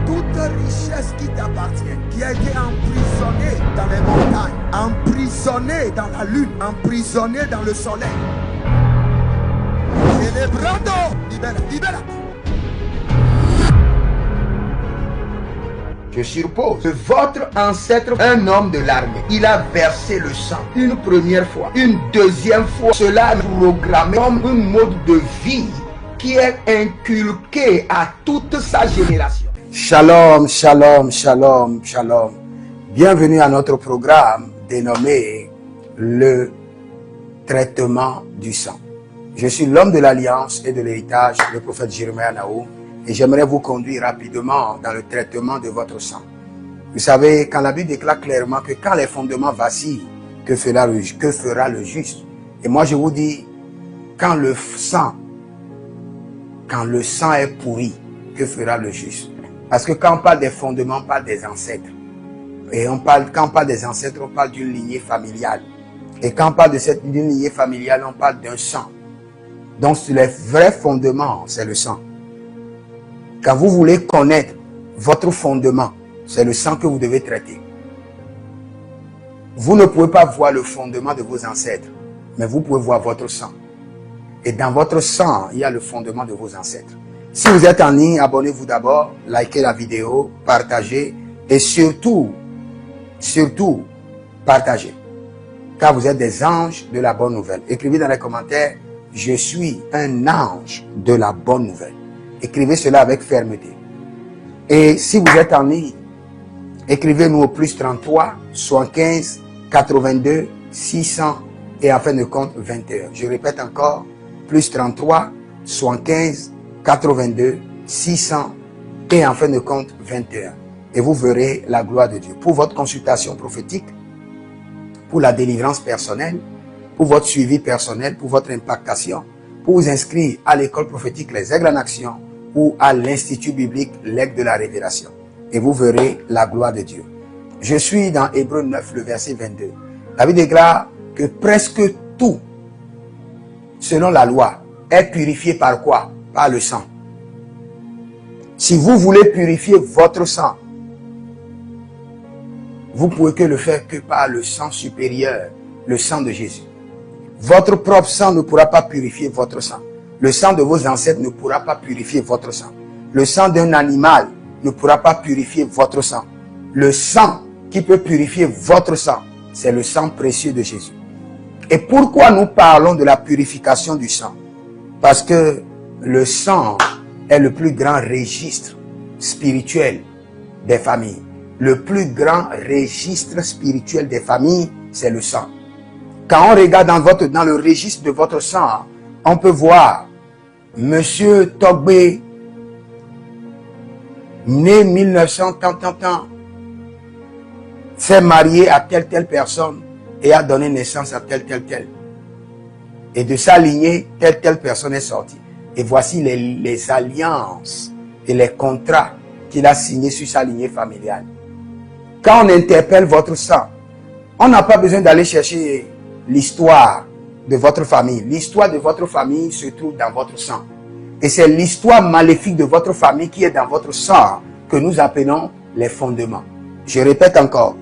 Toute richesse qui t'appartient, qui a été emprisonnée dans les montagnes, emprisonnée dans la lune, emprisonnée dans le soleil. Célébrando, libera. Je suppose que votre ancêtre, un homme de l'armée, il a versé le sang une première fois, une deuxième fois. Cela est programmé comme un mode de vie qui est inculqué à toute sa génération. Shalom, shalom, shalom, shalom. Bienvenue à notre programme dénommé le traitement du sang. Je suis l'homme de l'alliance et de l'héritage, le prophète Jeremiah Naoum, et j'aimerais vous conduire rapidement dans le traitement de votre sang. Vous savez, quand la Bible déclare clairement que quand les fondements vacillent, que fera le juste? Et moi je vous dis, quand le sang est pourri, que fera le juste? Parce que quand on parle des fondements, on parle des ancêtres. Et quand on parle des ancêtres, on parle d'une lignée familiale. Et quand on parle d'une lignée familiale, on parle d'un sang. Donc les vrais fondements, c'est le sang. Quand vous voulez connaître votre fondement, c'est le sang que vous devez traiter. Vous ne pouvez pas voir le fondement de vos ancêtres, mais vous pouvez voir votre sang. Et dans votre sang, il y a le fondement de vos ancêtres. Si vous êtes en ligne, abonnez-vous d'abord, likez la vidéo, partagez et surtout, partagez. Car vous êtes des anges de la bonne nouvelle. Écrivez dans les commentaires, je suis un ange de la bonne nouvelle. Écrivez cela avec fermeté. Et si vous êtes en ligne, écrivez-nous au plus 33 75 82 600 et en fin de compte 21. Je répète encore, plus 33 75 82 600 et en fin de compte 21. Et vous verrez la gloire de Dieu. Pour votre consultation prophétique, pour la délivrance personnelle, pour votre suivi personnel, pour votre impactation, pour vous inscrire à l'école prophétique Les Aigles en Action ou à l'Institut biblique L'Aigle de la Révélation. Et vous verrez la gloire de Dieu. Je suis dans Hébreux 9, le verset 22. La Bible déclare que presque tout, selon la loi, est purifié par quoi? Par le sang. Si vous voulez purifier votre sang, vous pouvez que le faire que par le sang supérieur, le sang de Jésus. Votre propre sang ne pourra pas purifier votre sang. Le sang de vos ancêtres ne pourra pas purifier votre sang. Le sang d'un animal ne pourra pas purifier votre sang. Le sang qui peut purifier votre sang, c'est le sang précieux de Jésus. Et pourquoi nous parlons de la purification du sang? Parce que le sang est le plus grand registre spirituel des familles. Le plus grand registre spirituel des familles, c'est le sang. Quand on regarde dans le registre de votre sang, on peut voir Monsieur Togbe, né 1900, s'est marié à telle personne et a donné naissance à telle. Et de sa lignée, telle personne est sortie. Et voici les alliances et les contrats qu'il a signés sur sa lignée familiale. Quand on interpelle votre sang, on n'a pas besoin d'aller chercher l'histoire de votre famille. L'histoire de votre famille se trouve dans votre sang. Et c'est l'histoire maléfique de votre famille qui est dans votre sang que nous appelons les fondements. Je répète encore,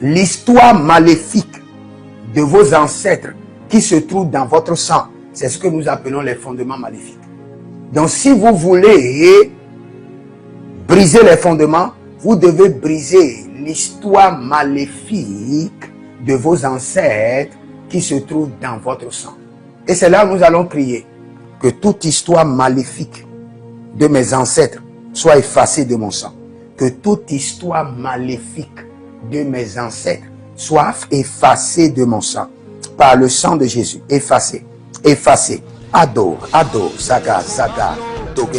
l'histoire maléfique de vos ancêtres qui se trouve dans votre sang, c'est ce que nous appelons les fondements maléfiques. Donc si vous voulez briser les fondements, vous devez briser l'histoire maléfique de vos ancêtres qui se trouve dans votre sang. Et c'est là où nous allons crier que toute histoire maléfique de mes ancêtres soit effacée de mon sang. Que toute histoire maléfique de mes ancêtres soit effacée de mon sang. Par le sang de Jésus, effacée, effacée. Adore, zaga, doge.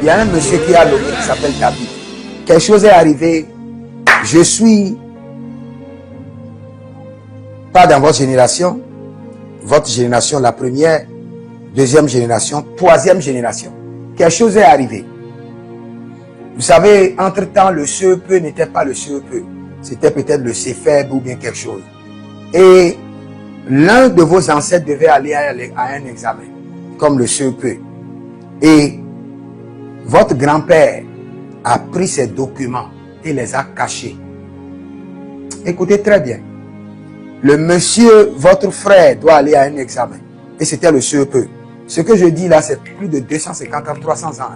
Il y a un monsieur qui a l'autre qui s'appelle David. Quelque chose est arrivé. Je suis pas dans votre génération, la première, deuxième génération, troisième génération. Quelque chose est arrivé. Vous savez, entre-temps, le CEP n'était pas le CEP. C'était peut-être le CFEB ou bien quelque chose. Et l'un de vos ancêtres devait aller à un examen, comme le CEP. Et votre grand-père a pris ces documents et les a cachés. Écoutez très bien. Le monsieur, votre frère, doit aller à un examen. Et c'était le CEP. Ce que je dis là, c'est plus de 250 ans, 300 ans.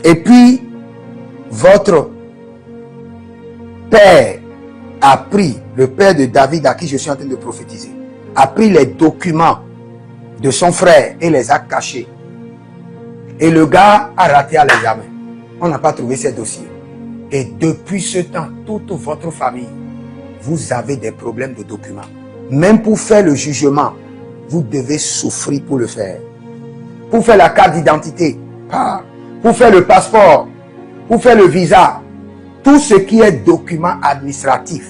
Et puis, votre père a pris, le père de David à qui je suis en train de prophétiser, a pris les documents de son frère et les a cachés. Et le gars a raté à l'examen. On n'a pas trouvé ces dossiers. Et depuis ce temps, toute votre famille, vous avez des problèmes de documents. Même pour faire le jugement, vous devez souffrir pour le faire. Pour faire la carte d'identité, pour faire le passeport, pour faire le visa, tout ce qui est document administratif,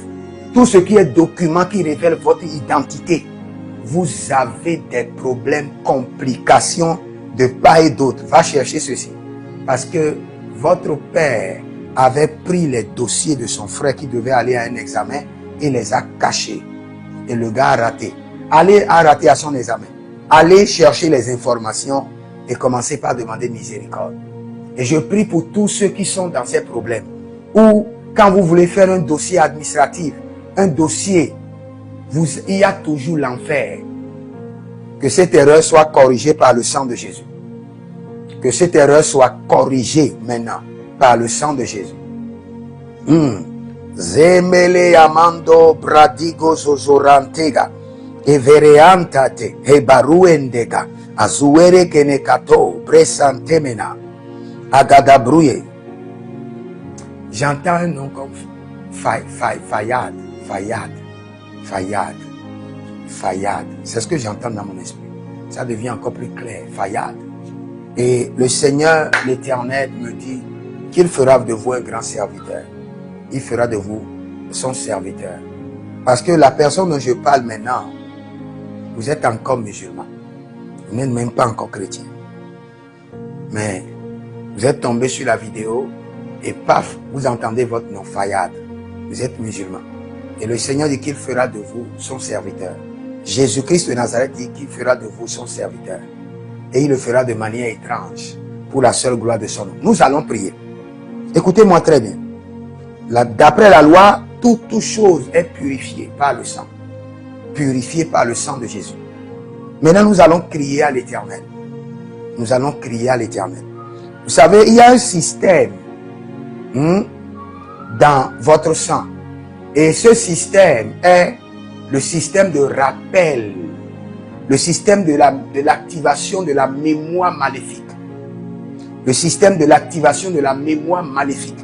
tout ce qui est document qui révèle votre identité, vous avez des problèmes, complications de part et d'autre. Va chercher ceci. Parce que votre père avait pris les dossiers de son frère qui devait aller à un examen et les a cachés. Et le gars a raté. Allez a raté à son examen. Allez chercher les informations et commencez par demander miséricorde. Et je prie pour tous ceux qui sont dans ces problèmes. Ou quand vous voulez faire un dossier administratif, un dossier, il y a toujours l'enfer. Que cette erreur soit corrigée par le sang de Jésus. Que cette erreur soit corrigée maintenant par le sang de Jésus. Zemele amando bradigo zozorantega evereantate hebaruendega azuere kenekato bresantemena agadabrouye. J'entends un nom comme Fayad. C'est ce que j'entends dans mon esprit. Ça devient encore plus clair. Fayad. Et le Seigneur, l'Éternel, me dit qu'il fera de vous un grand serviteur. Il fera de vous son serviteur. Parce que la personne dont je parle maintenant, vous êtes encore musulman. Vous n'êtes même pas encore chrétien. Mais vous êtes tombé sur la vidéo et paf, vous entendez votre nom, Fayad. Vous êtes musulman. Et le Seigneur dit qu'il fera de vous son serviteur. Jésus-Christ de Nazareth dit qu'il fera de vous son serviteur. Et il le fera de manière étrange pour la seule gloire de son nom. Nous allons prier. Écoutez-moi très bien. D'après la loi, toute chose est purifiée par le sang. Purifiée par le sang de Jésus. Maintenant, nous allons crier à l'Éternel. Nous allons crier à l'Éternel. Vous savez, il y a un système dans votre sang. Et ce système est le système de rappel. Le système de l'activation de la mémoire maléfique. Le système de l'activation de la mémoire maléfique.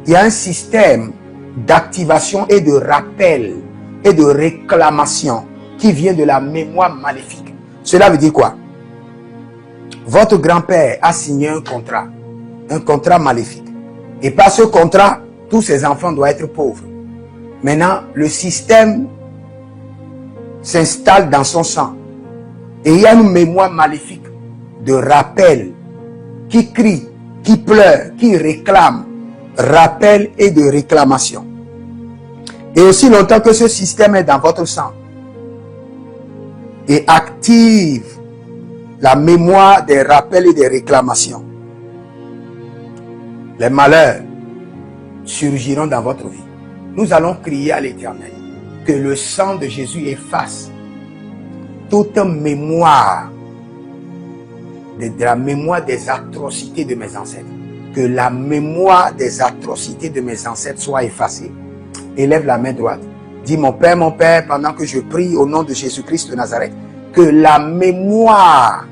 Il y a un système d'activation et de rappel et de réclamation qui vient de la mémoire maléfique. Cela veut dire quoi? Votre grand-père a signé un contrat maléfique. Et par ce contrat, tous ses enfants doivent être pauvres. Maintenant, le système s'installe dans son sang. Et il y a une mémoire maléfique de rappel qui crie, qui pleure, qui réclame. Rappel et de réclamation. Et aussi longtemps que ce système est dans votre sang et active la mémoire des rappels et des réclamations, les malheurs surgiront dans votre vie. Nous allons crier à l'Éternel que le sang de Jésus efface toute mémoire de la mémoire des atrocités de mes ancêtres. Que la mémoire des atrocités de mes ancêtres soit effacée. Élève la main droite. Dis mon Père, pendant que je prie au nom de Jésus-Christ de Nazareth, que la mémoire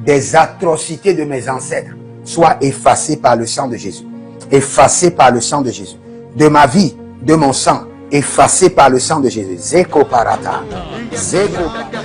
des atrocités de mes ancêtres soit effacée par le sang de Jésus. Effacée par le sang de Jésus. De ma vie, de mon sang, effacée par le sang de Jésus. Zeko parata. Zeko parata.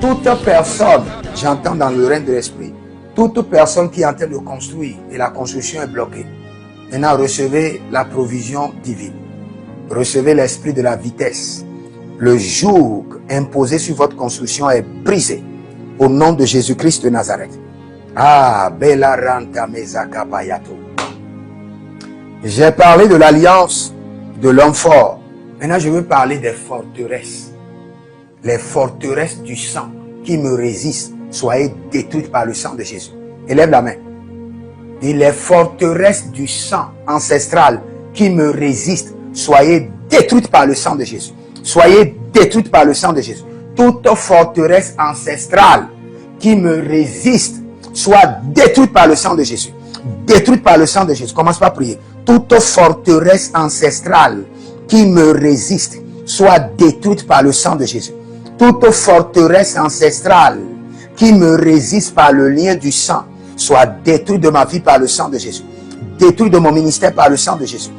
Toute personne, j'entends dans le règne de l'esprit, toute personne qui est en train de construire et la construction est bloquée, maintenant recevez la provision divine, recevez l'esprit de la vitesse. Le joug imposé sur votre construction est brisé au nom de Jésus-Christ de Nazareth. Ah, Bella Ranta Mezaka Bayato. J'ai parlé de l'alliance de l'homme fort. Maintenant, je veux parler des forteresses. Les forteresses du sang qui me résistent, soyez détruites par le sang de Jésus. Élève la main. Et les forteresses du sang ancestral qui me résistent, soyez détruites par le sang de Jésus. Soyez détruites par le sang de Jésus. Toute forteresse ancestrale qui me résiste, soit détruite par le sang de Jésus. Détruite par le sang de Jésus. Commence par prier. Toute forteresse ancestrale qui me résiste, soit détruite par le sang de Jésus. Toute forteresse ancestrale qui me résiste par le lien du sang, soit détruite de ma vie par le sang de Jésus. Détruite de mon ministère par le sang de Jésus.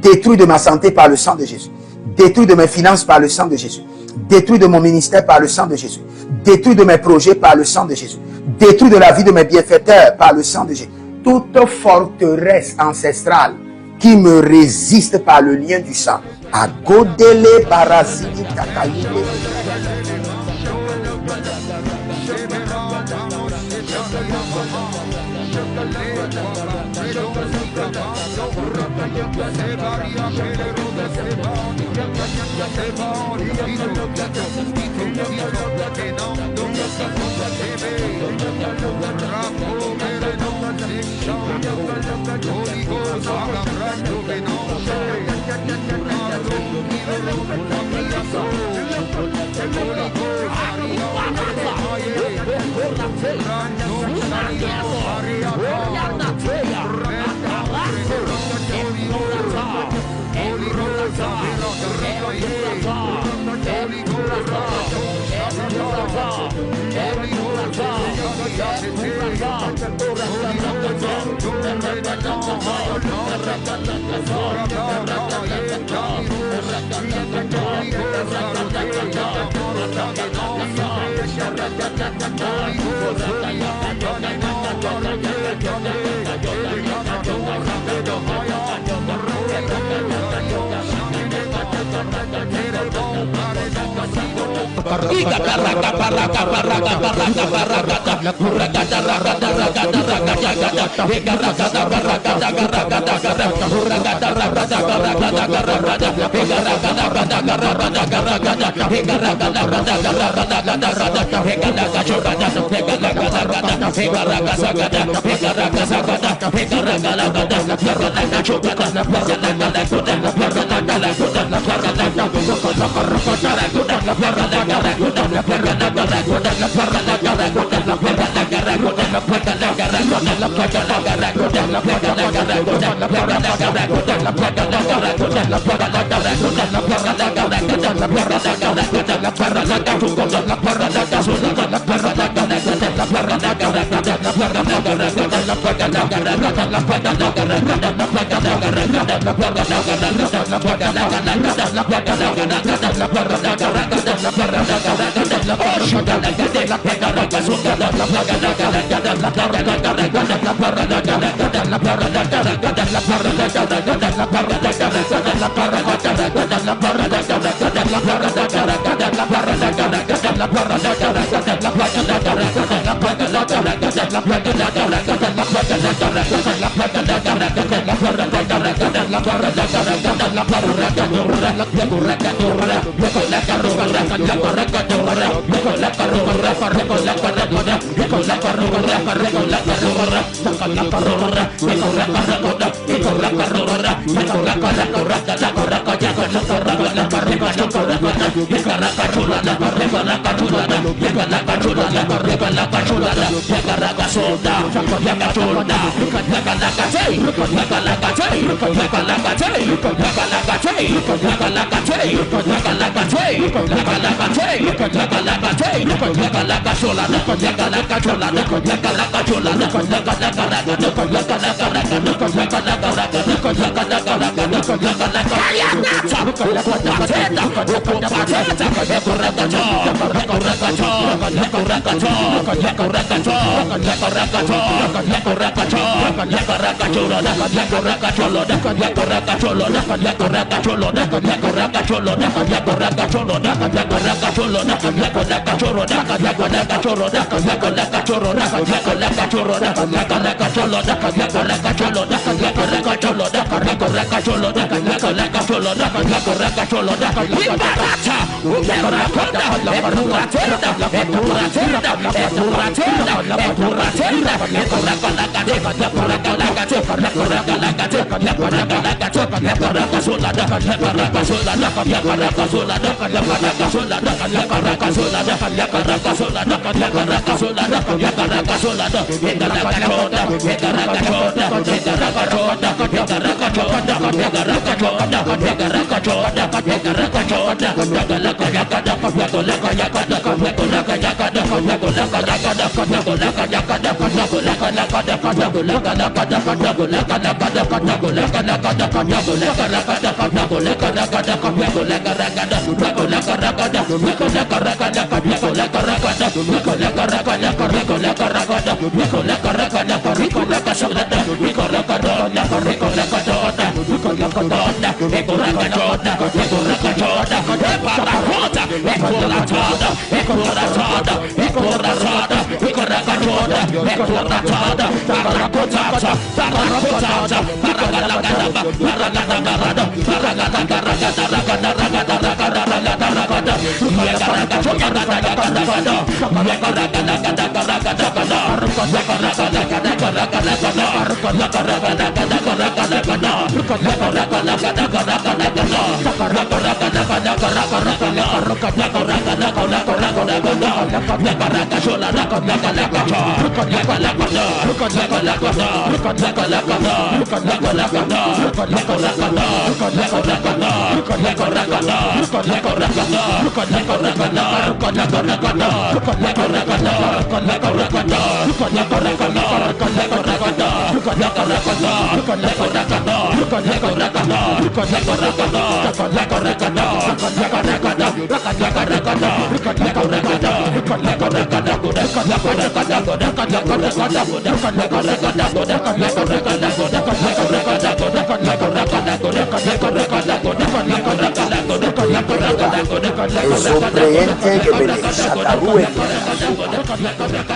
Détruite de ma santé par le sang de Jésus. Détruite de mes finances par le sang de Jésus. Détruite de mon ministère par le sang de Jésus. Détruite de mes projets par le sang de Jésus. Détruite de la vie de mes bienfaiteurs par le sang de Jésus. Toute forteresse ancestrale qui me résiste par le lien du sang. Agodele parasiti takayule.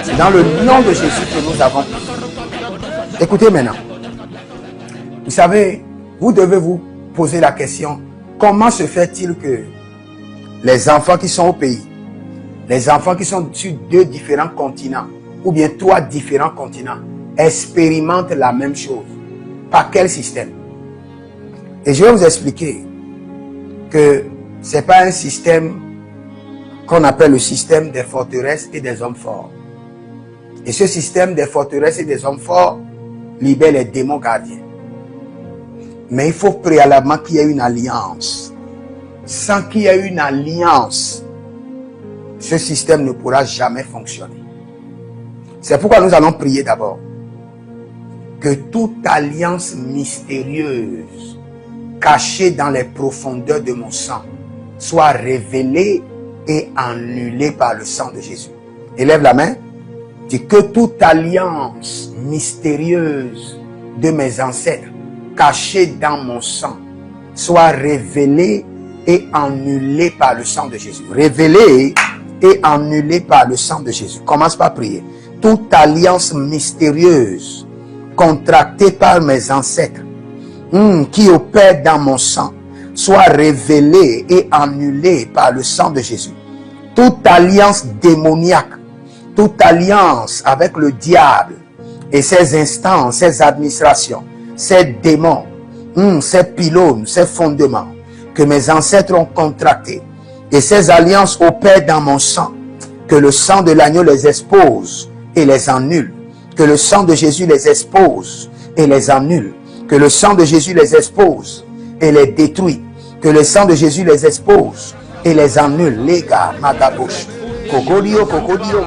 C'est dans le nom de Jésus que nous avons. Écoutez maintenant. Vous savez, vous devez vous poser la question, comment se fait-il que les enfants qui sont au pays, les enfants qui sont sur 2 différents continents, ou bien 3 différents continents, expérimentent la même chose? Par quel système? Et je vais vous expliquer que ce n'est pas un système qu'on appelle le système des forteresses et des hommes forts. Et ce système des forteresses et des hommes forts libère les démons gardiens. Mais il faut préalablement qu'il y ait une alliance. Sans qu'il y ait une alliance, ce système ne pourra jamais fonctionner. C'est pourquoi nous allons prier d'abord. Que toute alliance mystérieuse, cachée dans les profondeurs de mon sang, soit révélée est annulée par le sang de Jésus. Élève la main. Dis que toute alliance mystérieuse de mes ancêtres, cachée dans mon sang, soit révélée et annulée par le sang de Jésus. Révélée et annulée par le sang de Jésus. Commence par prier. Toute alliance mystérieuse contractée par mes ancêtres, qui opère dans mon sang, soit révélée et annulée par le sang de Jésus. Toute alliance démoniaque, toute alliance avec le diable et ses instances, ses administrations, ses démons, ces pylônes, ces fondements que mes ancêtres ont contractés, et ces alliances opèrent dans mon sang, que le sang de l'agneau les expose et les annule, que le sang de Jésus les expose et les annule, que le sang de Jésus les expose et les détruit, que le sang de Jésus les expose et les annule. Les gars, Magabouche. Kokodio, Kokodio.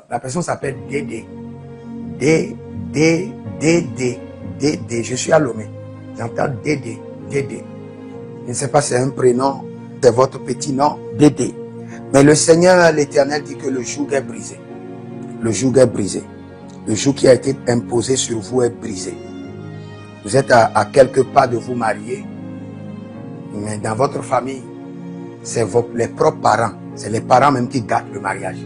La personne s'appelle Dédé. Dédé. Je suis à Lomé. J'entends Dédé. Dédé. Je ne sais pas si c'est un prénom, c'est votre petit nom, Dédé. Mais le Seigneur, l'Éternel, dit que le joug est brisé. Le joug est brisé. Le joug qui a été imposé sur vous est brisé. Vous êtes à quelques pas de vous marier, mais dans votre famille, c'est les propres parents. C'est les parents même qui gâtent le mariage.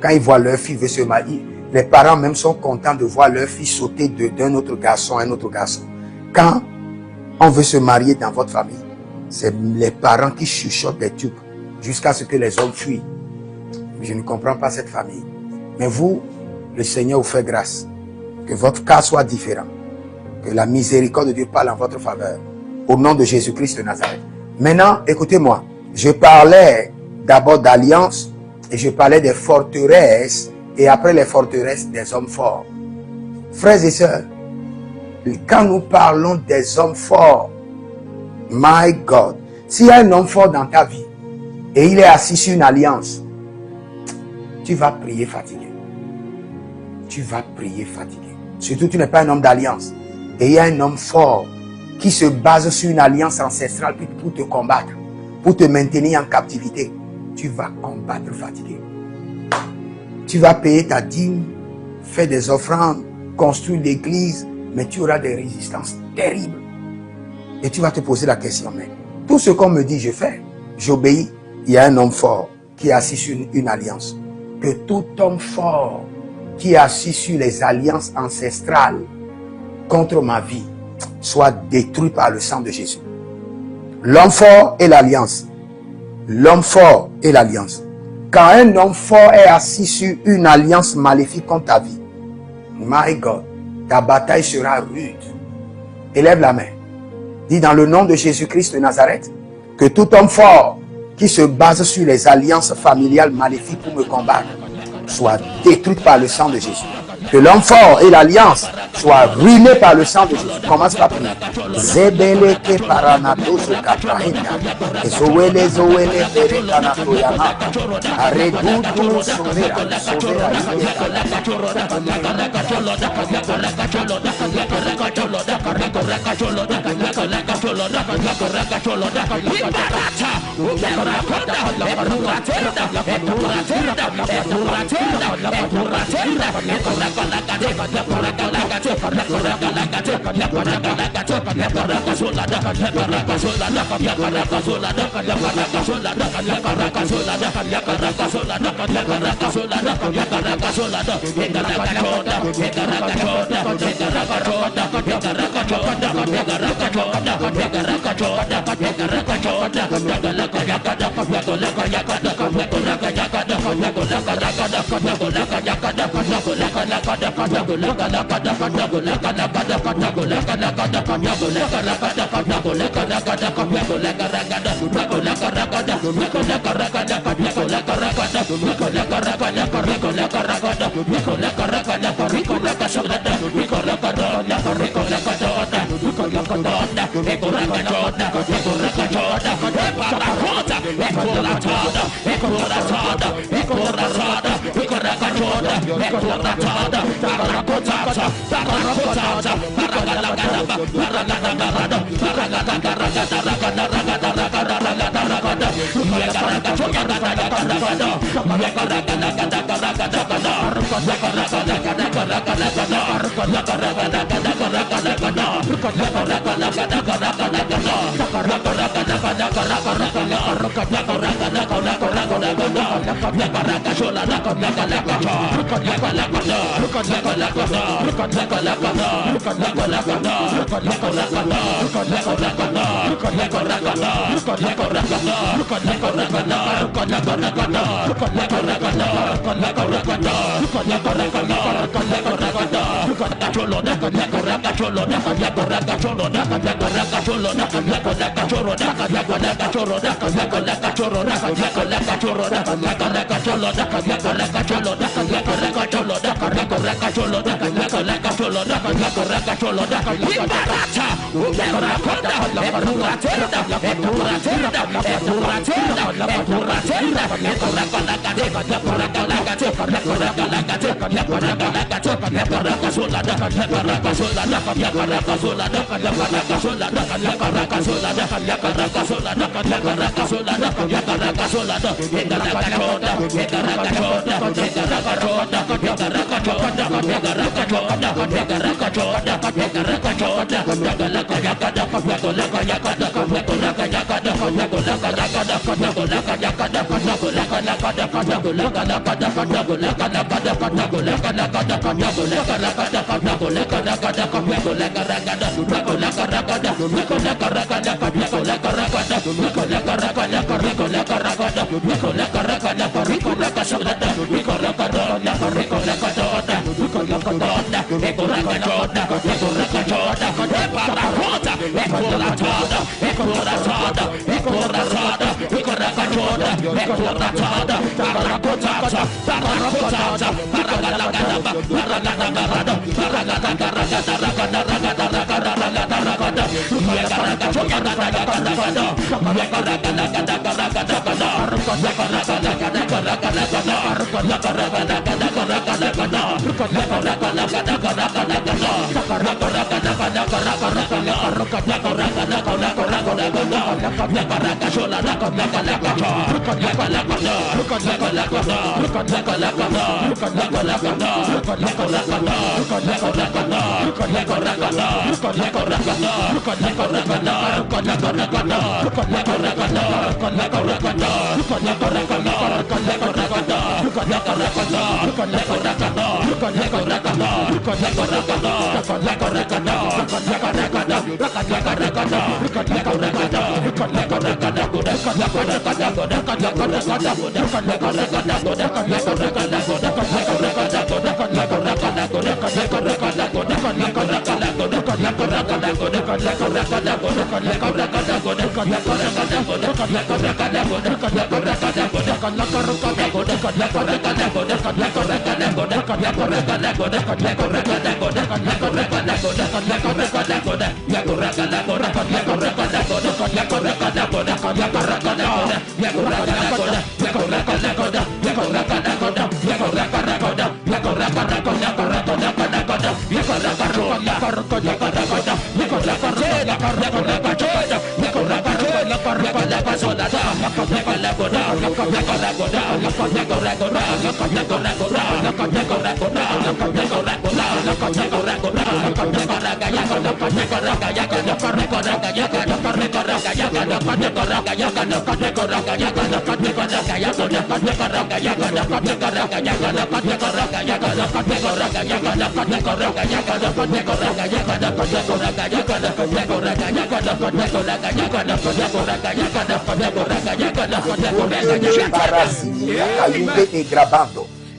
Quand ils voient leur fille veut se marier, les parents même sont contents de voir leur fille sauter d'un autre garçon à un autre garçon. Quand on veut se marier dans votre famille, c'est les parents qui chuchotent des tubes jusqu'à ce que les hommes fuient. Je ne comprends pas cette famille. Mais vous, le Seigneur vous fait grâce. Que votre cas soit différent. Que la miséricorde de Dieu parle en votre faveur. Au nom de Jésus-Christ de Nazareth. Maintenant, écoutez-moi. Je parlais d'abord d'alliance et je parlais des forteresses et après les forteresses des hommes forts. Frères et sœurs, quand nous parlons des hommes forts, my God, s'il y a un homme fort dans ta vie et il est assis sur une alliance, tu vas prier fatigué. Tu vas prier fatigué. Surtout, tu n'es pas un homme d'alliance. Et il y a un homme fort qui se base sur une alliance ancestrale pour te combattre, pour te maintenir en captivité. Tu vas combattre fatigué. Tu vas payer ta dîme, faire des offrandes, construire l'église, mais tu auras des résistances terribles. Et tu vas te poser la question, mais tout ce qu'on me dit, je fais. J'obéis. Il y a un homme fort qui est assis sur une alliance. Que tout homme fort qui est assis sur les alliances ancestrales contre ma vie soit détruit par le sang de Jésus. L'homme fort et l'alliance. L'homme fort et l'alliance. Quand un homme fort est assis sur une alliance maléfique contre ta vie, my God, ta bataille sera rude. Élève la main. Dis dans le nom de Jésus-Christ de Nazareth, que tout homme fort qui se base sur les alliances familiales maléfiques pour me combattre, soit détruit par le sang de Jésus. Que l'homme fort et l'alliance soient ruinés par le sang de Jésus. Commence par prier. Zebeleke paranatoso katrahenda. Zoele zoele berekanatoyama. Aredudu sovera. Sovera.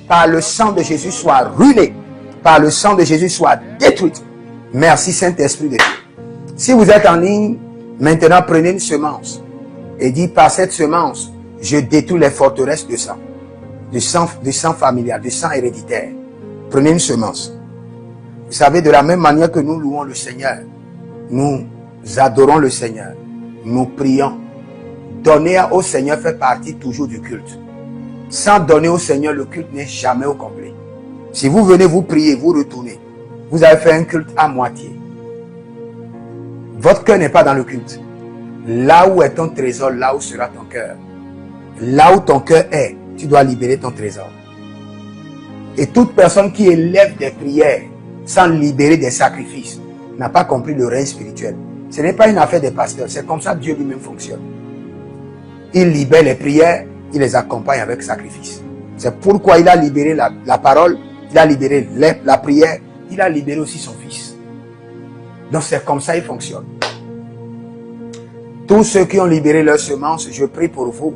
Par le sang de Jésus soit ruiné. Par le sang de Jésus soit détruite. Merci Saint-Esprit de Dieu. Si vous êtes en ligne, maintenant prenez une semence et dites par cette semence, je détruis les forteresses de sang. Du sang familial, du sang héréditaire. Prenez une semence. Vous savez, de la même manière que nous louons le Seigneur, nous adorons le Seigneur, nous prions. Donner au Seigneur fait partie toujours du culte. Sans donner au Seigneur, le culte n'est jamais au complet. Si vous venez vous prier, vous retournez, vous avez fait un culte à moitié. Votre cœur n'est pas dans le culte. Là où est ton trésor, là où sera ton cœur. Là où ton cœur est, tu dois libérer ton trésor. Et toute personne qui élève des prières sans libérer des sacrifices n'a pas compris le règne spirituel. Ce n'est pas une affaire des pasteurs, c'est comme ça que Dieu lui-même fonctionne. Il libère les prières, il les accompagne avec sacrifice. C'est pourquoi il a libéré la parole, il a libéré la prière, il a libéré aussi son fils. Donc c'est comme ça qu'il fonctionne. Tous ceux qui ont libéré leurs semences, je prie pour vous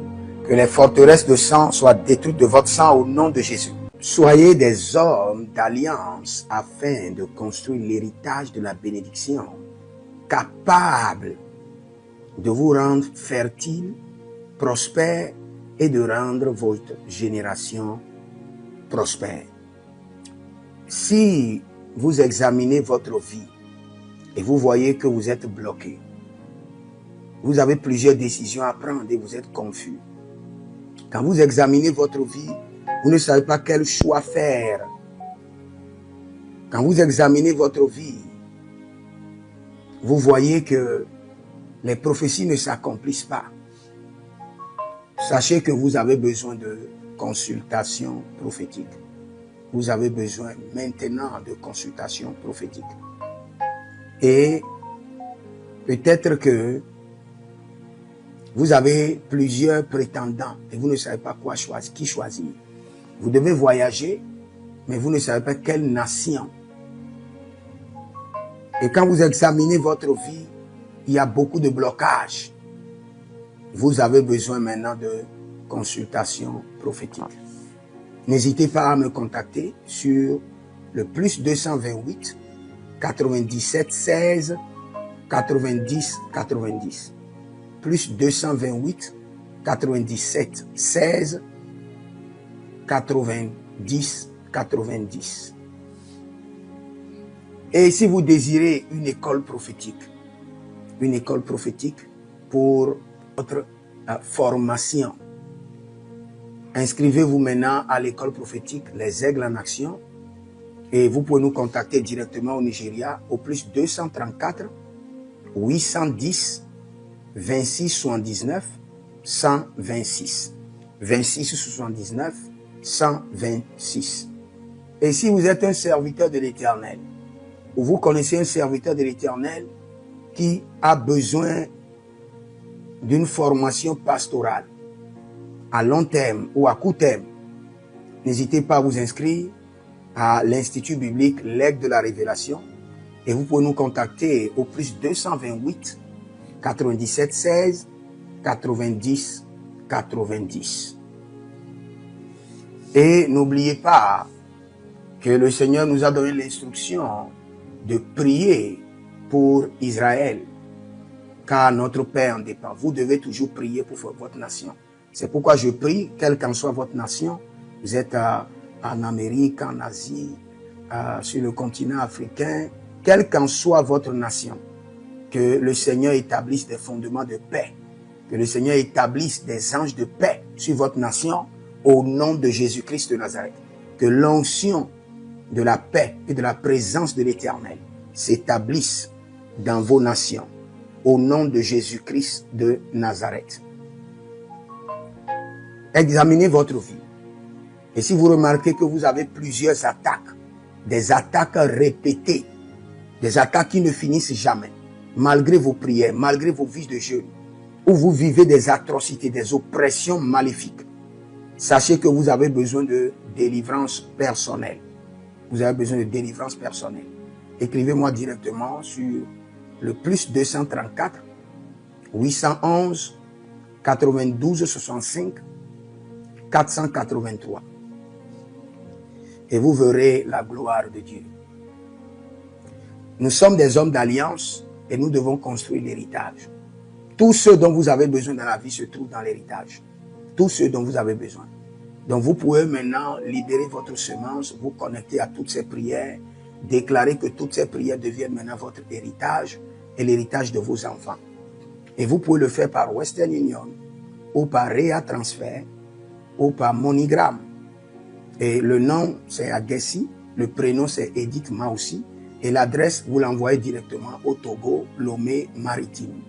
que les forteresses de sang soient détruites de votre sang au nom de Jésus. Soyez des hommes d'alliance afin de construire l'héritage de la bénédiction, capables de vous rendre fertile, prospère et de rendre votre génération prospère. Si vous examinez votre vie et vous voyez que vous êtes bloqué, vous avez plusieurs décisions à prendre et vous êtes confus. Quand vous examinez votre vie, vous ne savez pas quel choix faire. Quand vous examinez votre vie, vous voyez que les prophéties ne s'accomplissent pas. Sachez que vous avez besoin de consultation prophétique. Vous avez besoin maintenant de consultation prophétique. Et peut-être que vous avez plusieurs prétendants et vous ne savez pas qui choisir. Vous devez voyager, mais vous ne savez pas quelle nation. Et quand vous examinez votre vie, il y a beaucoup de blocages. Vous avez besoin maintenant de consultation prophétique. N'hésitez pas à me contacter sur le plus 228 97 16 90 90. Plus 228 97 16 90 90. Et si vous désirez une école prophétique pour votre formation, inscrivez-vous maintenant à l'école prophétique Les Aigles en Action et vous pouvez nous contacter directement au Nigeria au plus 234 810 26 79 126. 26 79 126. Et si vous êtes un serviteur de l'Éternel, ou vous connaissez un serviteur de l'Éternel qui a besoin d'une formation pastorale à long terme ou à court terme, n'hésitez pas à vous inscrire à l'Institut biblique L'Aigle de la Révélation et vous pouvez nous contacter au plus 228 97 16 90 90. Et n'oubliez pas que le Seigneur nous a donné l'instruction de prier pour Israël, car notre paix en dépend. Vous devez toujours prier pour votre nation. C'est pourquoi je prie, quelle qu'en soit votre nation, vous êtes en Amérique, en Asie, sur le continent africain, quelle qu'en soit votre nation, que le Seigneur établisse des fondements de paix, que le Seigneur établisse des anges de paix sur votre nation au nom de Jésus-Christ de Nazareth. Que l'onction de la paix et de la présence de l'Éternel s'établisse dans vos nations au nom de Jésus-Christ de Nazareth. Examinez votre vie. Et si vous remarquez que vous avez plusieurs attaques, des attaques répétées, des attaques qui ne finissent jamais, malgré vos prières, malgré vos vies de jeûne, où vous vivez des atrocités, des oppressions maléfiques, sachez que vous avez besoin de délivrance personnelle. Vous avez besoin de délivrance personnelle. Écrivez-moi directement sur le plus 234 811 92 65 483. Et vous verrez la gloire de Dieu. Nous sommes des hommes d'alliance et nous devons construire l'héritage. Tout ce dont vous avez besoin dans la vie se trouve dans l'héritage. Tout ce dont vous avez besoin. Donc vous pouvez maintenant libérer votre semence, vous connecter à toutes ces prières, déclarer que toutes ces prières deviennent maintenant votre héritage et l'héritage de vos enfants. Et vous pouvez le faire par Western Union ou par Rea Transfer ou par MoneyGram. Et le nom c'est Agessi, le prénom c'est Edith Maussi et l'adresse vous l'envoyez directement au Togo, Lomé Maritime.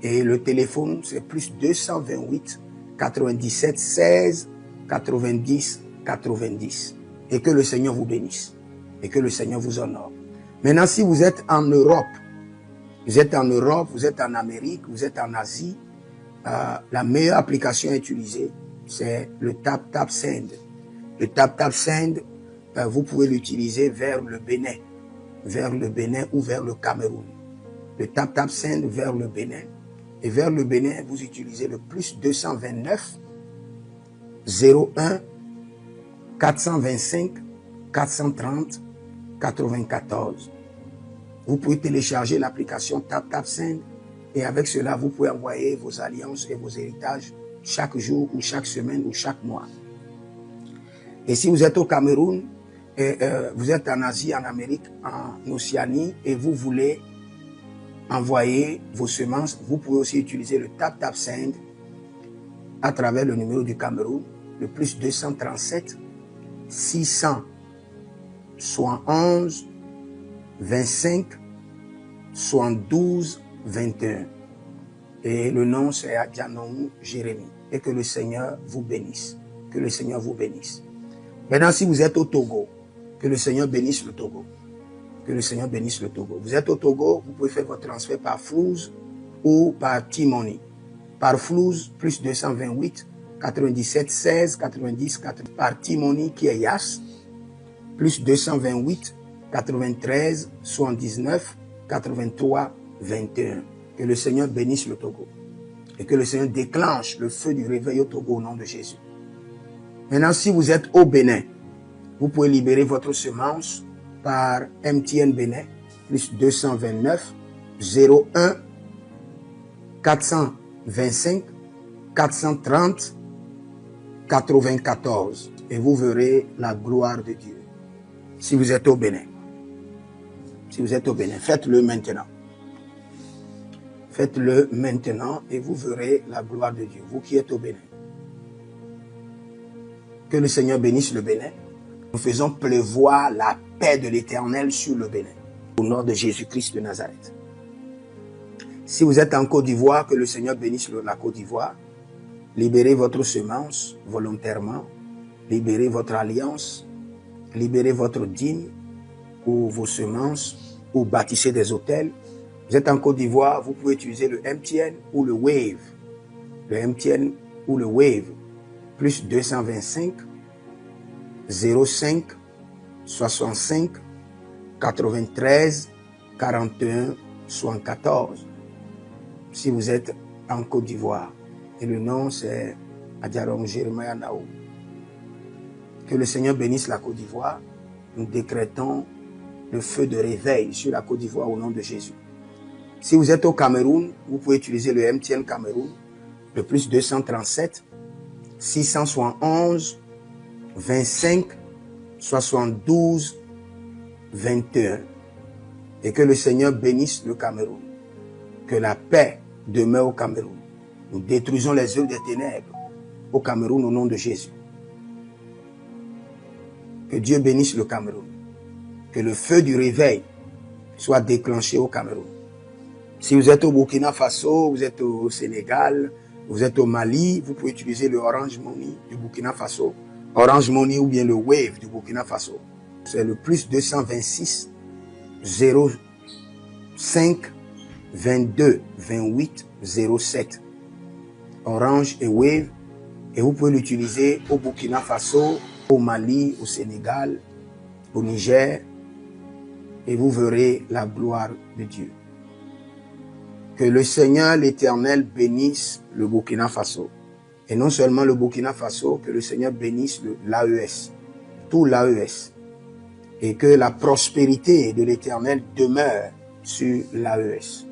Et le téléphone c'est plus 228 97 16 90 90. Et que le Seigneur vous bénisse. Et que le Seigneur vous honore. Maintenant, si vous êtes en Europe, vous êtes en Amérique, vous êtes en Asie, la meilleure application à utiliser, c'est le Tap Send. Le Tap Send, vous pouvez l'utiliser vers le Bénin ou vers le Cameroun. Le Tap Send vers le Bénin. Et vers le Bénin, vous utilisez le plus 229 01 425 430 94. Vous pouvez télécharger l'application Tap Send et avec cela, vous pouvez envoyer vos alliances et vos héritages chaque jour ou chaque semaine ou chaque mois. Et si vous êtes au Cameroun, vous êtes en Asie, en Amérique, en Océanie et vous voulez envoyer vos semences, vous pouvez aussi utiliser le Tap Send à travers le numéro du Cameroun, le plus 237 671 25 72 21. Et le nom c'est Adjanou Jérémie. Et que le Seigneur vous bénisse. Que le Seigneur vous bénisse. Maintenant, si vous êtes au Togo, que le Seigneur bénisse le Togo. Que le Seigneur bénisse le Togo. Vous êtes au Togo, vous pouvez faire votre transfert par Flouz ou par T-Money. Par Flouz, plus 228 97 16 90 80. Par T-Money qui est Yas, plus 228 93 79 83 21. Que le Seigneur bénisse le Togo. Et que le Seigneur déclenche le feu du réveil au Togo au nom de Jésus. Maintenant, si vous êtes au Bénin, vous pouvez libérer votre semence par MTN Bénin, plus 229 01 425 430 94. Et vous verrez la gloire de Dieu. Si vous êtes au Bénin. Si vous êtes au Bénin, faites-le maintenant. Faites-le maintenant et vous verrez la gloire de Dieu, vous qui êtes au Bénin. Que le Seigneur bénisse le Bénin. Nous faisons pleuvoir la paix de l'Éternel sur le Bénin, au nom de Jésus-Christ de Nazareth. Si vous êtes en Côte d'Ivoire, que le Seigneur bénisse la Côte d'Ivoire. Libérez votre semence volontairement. Libérez votre alliance. Libérez votre dîme ou vos semences ou bâtissez des hôtels. Vous êtes en Côte d'Ivoire, vous pouvez utiliser le MTN ou le Wave. Le MTN ou le Wave. Plus 225 05 65 93 41 74. Si vous êtes en Côte d'Ivoire. Et le nom c'est Adjarom Jeremiah Naou. Que le Seigneur bénisse la Côte d'Ivoire. Nous décrétons le feu de réveil sur la Côte d'Ivoire au nom de Jésus. Si vous êtes au Cameroun, vous pouvez utiliser le MTN Cameroun, le plus 237 671 25 72 21. Et que le Seigneur bénisse le Cameroun. Que la paix demeure au Cameroun. Nous détruisons les œuvres des ténèbres au Cameroun au nom de Jésus. Que Dieu bénisse le Cameroun. Que le feu du réveil soit déclenché au Cameroun. Si vous êtes au Burkina Faso, vous êtes au Sénégal, vous êtes au Mali, vous pouvez utiliser le Orange Money du Burkina Faso. Orange Money ou bien le Wave du Burkina Faso. C'est le plus 226 05 22 28 07. Orange et Wave. Et vous pouvez l'utiliser au Burkina Faso, au Mali, au Sénégal, au Niger. Et vous verrez la gloire de Dieu. Que le Seigneur l'Éternel bénisse le Burkina Faso. Et non seulement le Burkina Faso, que le Seigneur bénisse l'AES, tout l'AES. Et que la prospérité de l'Éternel demeure sur l'AES.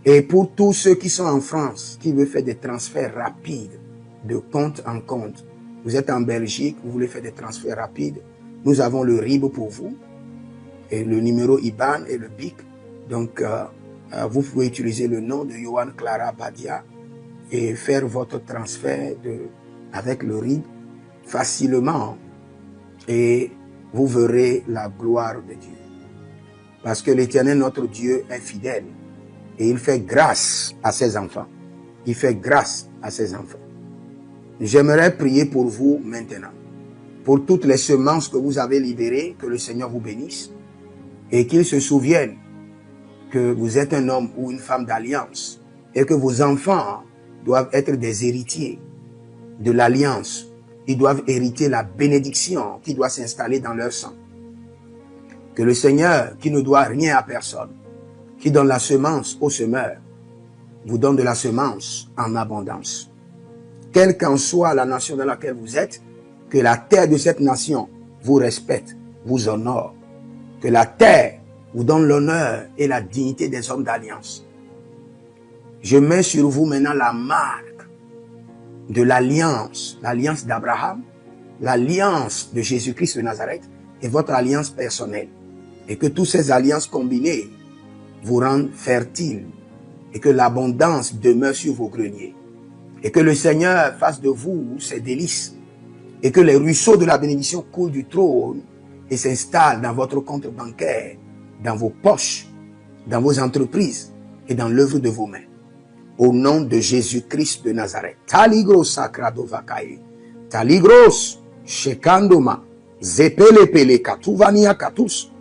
Et pour tous ceux qui sont en France, qui veulent faire des transferts rapides de compte en compte, vous êtes en Belgique, vous voulez faire des transferts rapides, nous avons le RIB pour vous, et le numéro IBAN et le BIC. Donc, vous pouvez utiliser le nom de Yohan Clara Badia et faire votre transfert avec le RIB facilement. Et vous verrez la gloire de Dieu. Parce que l'Éternel, notre Dieu, est fidèle. Et il fait grâce à ses enfants. Il fait grâce à ses enfants. J'aimerais prier pour vous maintenant. Pour toutes les semences que vous avez libérées, que le Seigneur vous bénisse. Et qu'il se souvienne que vous êtes un homme ou une femme d'alliance. Et que vos enfants doivent être des héritiers de l'alliance. Ils doivent hériter la bénédiction qui doit s'installer dans leur sang. Que le Seigneur, qui ne doit rien à personne, qui donne la semence au semeur, vous donne de la semence en abondance. Quelle qu'en soit la nation dans laquelle vous êtes, que la terre de cette nation vous respecte, vous honore. Que la terre vous donne l'honneur et la dignité des hommes d'alliance. Je mets sur vous maintenant la marque de l'alliance d'Abraham, l'alliance de Jésus-Christ de Nazareth et votre alliance personnelle. Et que toutes ces alliances combinées vous rendent fertiles et que l'abondance demeure sur vos greniers. Et que le Seigneur fasse de vous ses délices et que les ruisseaux de la bénédiction coulent du trône et s'installent dans votre compte bancaire, dans vos poches, dans vos entreprises et dans l'œuvre de vos mains. Au nom de Jésus-Christ de Nazareth. Taligros sacrado vakae. Taligros shekandoma. Zepelepele katuvania katus.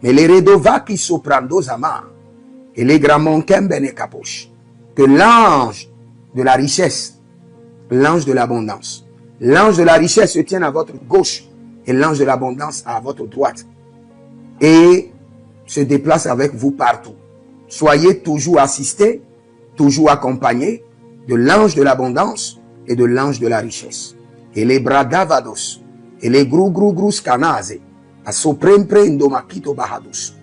Meleredovaki soprando zama. Et les gramons kembene kaposh. Que l'ange de la richesse, l'ange de l'abondance, l'ange de la richesse se tienne à votre gauche et l'ange de l'abondance à votre droite. Et se déplace avec vous partout. Soyez toujours assistés, toujours accompagné de l'ange de l'abondance et de l'ange de la richesse. Et les bradavados, et les grou scanase, a soprempre indomakito bahadus,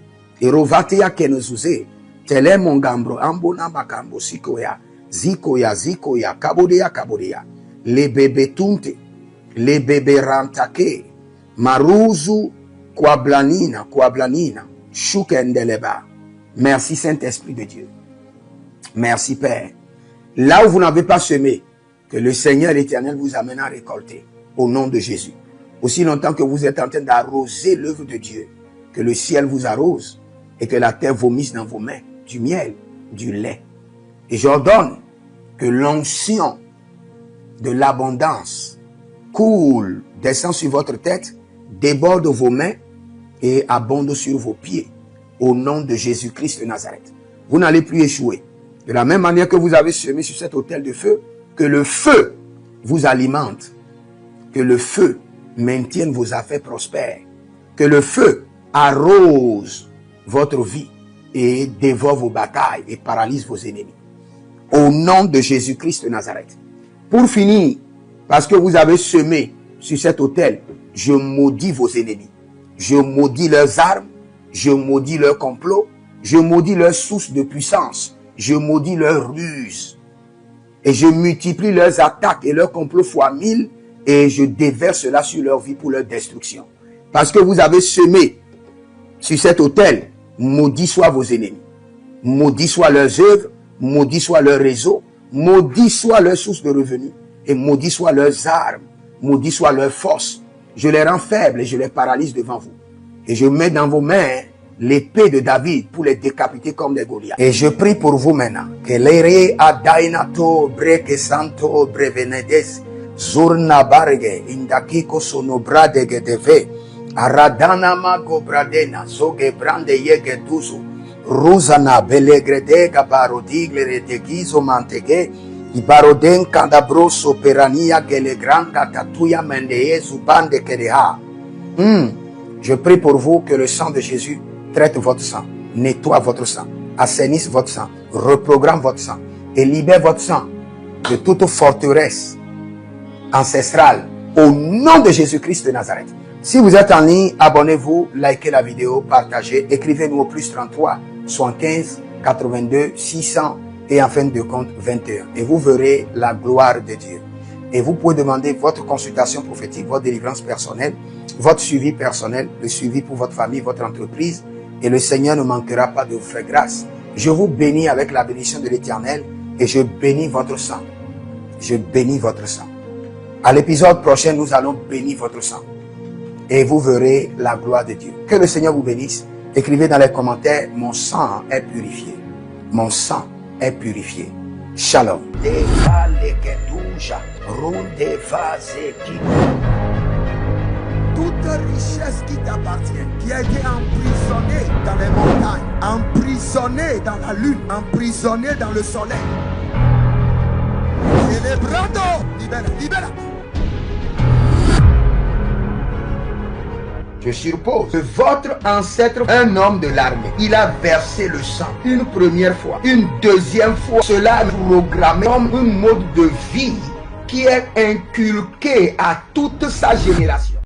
et rovatea kenezuze, tele mongambro ambona makambo sikoya, zikoya, kabodea, les bébés tunte, les bébés rantake, maruzu, kwablanina, shukendeleba. Merci Saint-Esprit de Dieu. Merci Père. Là où vous n'avez pas semé, que le Seigneur éternel vous amène à récolter. Au nom de Jésus. Aussi longtemps que vous êtes en train d'arroser l'œuvre de Dieu, que le ciel vous arrose et que la terre vomisse dans vos mains du miel, du lait. Et j'ordonne que l'onction de l'abondance coule, descend sur votre tête, déborde vos mains et abonde sur vos pieds. Au nom de Jésus-Christ de Nazareth. Vous n'allez plus échouer. De la même manière que vous avez semé sur cet autel de feu, que le feu vous alimente, que le feu maintienne vos affaires prospères, que le feu arrose votre vie et dévore vos batailles et paralyse vos ennemis. Au nom de Jésus-Christ de Nazareth. Pour finir, parce que vous avez semé sur cet autel, je maudis vos ennemis. Je maudis leurs armes, je maudis leurs complots, je maudis leurs sources de puissance, je maudis leurs ruses. Et je multiplie leurs attaques et leurs complots fois 1000 et je déverse cela sur leur vie pour leur destruction. Parce que vous avez semé sur cet autel, maudit soient vos ennemis, maudit soient leurs œuvres, maudit soit leur réseau, maudit soit leur source de revenus et maudit soient leurs armes, maudit soit leur force. Je les rends faibles et je les paralyse devant vous. Et je mets dans vos mains l'épée de David pour les décapiter comme des Goliaths. Et je prie pour vous maintenant. Que l'ere adainato breke santo brevenedes zurna barge indakiko sono bradege deve aradana mago bradena zoge brande yege duzu ruzana belegredega barodigle tegizo mantege ibaroden kandabroso perania gelegranga tatuya mendeye zubande kereha. Je prie pour vous que le sang de Jésus traite votre sang, nettoie votre sang, assainisse votre sang, reprogramme votre sang et libère votre sang de toute forteresse ancestrale au nom de Jésus-Christ de Nazareth. Si vous êtes en ligne, abonnez-vous, likez la vidéo, partagez, écrivez-nous au +33 75 82 600 et en fin de compte 21 et vous verrez la gloire de Dieu. Et vous pouvez demander votre consultation prophétique, votre délivrance personnelle, votre suivi personnel, le suivi pour votre famille, votre entreprise, et le Seigneur ne manquera pas de vous faire grâce. Je vous bénis avec la bénédiction de l'Éternel et je bénis votre sang. Je bénis votre sang. À l'épisode prochain, nous allons bénir votre sang et vous verrez la gloire de Dieu. Que le Seigneur vous bénisse. Écrivez dans les commentaires, mon sang est purifié. Mon sang est purifié. Shalom. Kouja. Ronde Vazeki. Toute richesse qui t'appartient, qui a été emprisonnée dans les montagnes, emprisonnée dans la lune, emprisonnée dans le soleil. Célébrando, libère, libère. Je suppose que votre ancêtre, un homme de l'armée, il a versé le sang une première fois, une deuxième fois. Cela est programmé comme un mode de vie qui est inculqué à toute sa génération.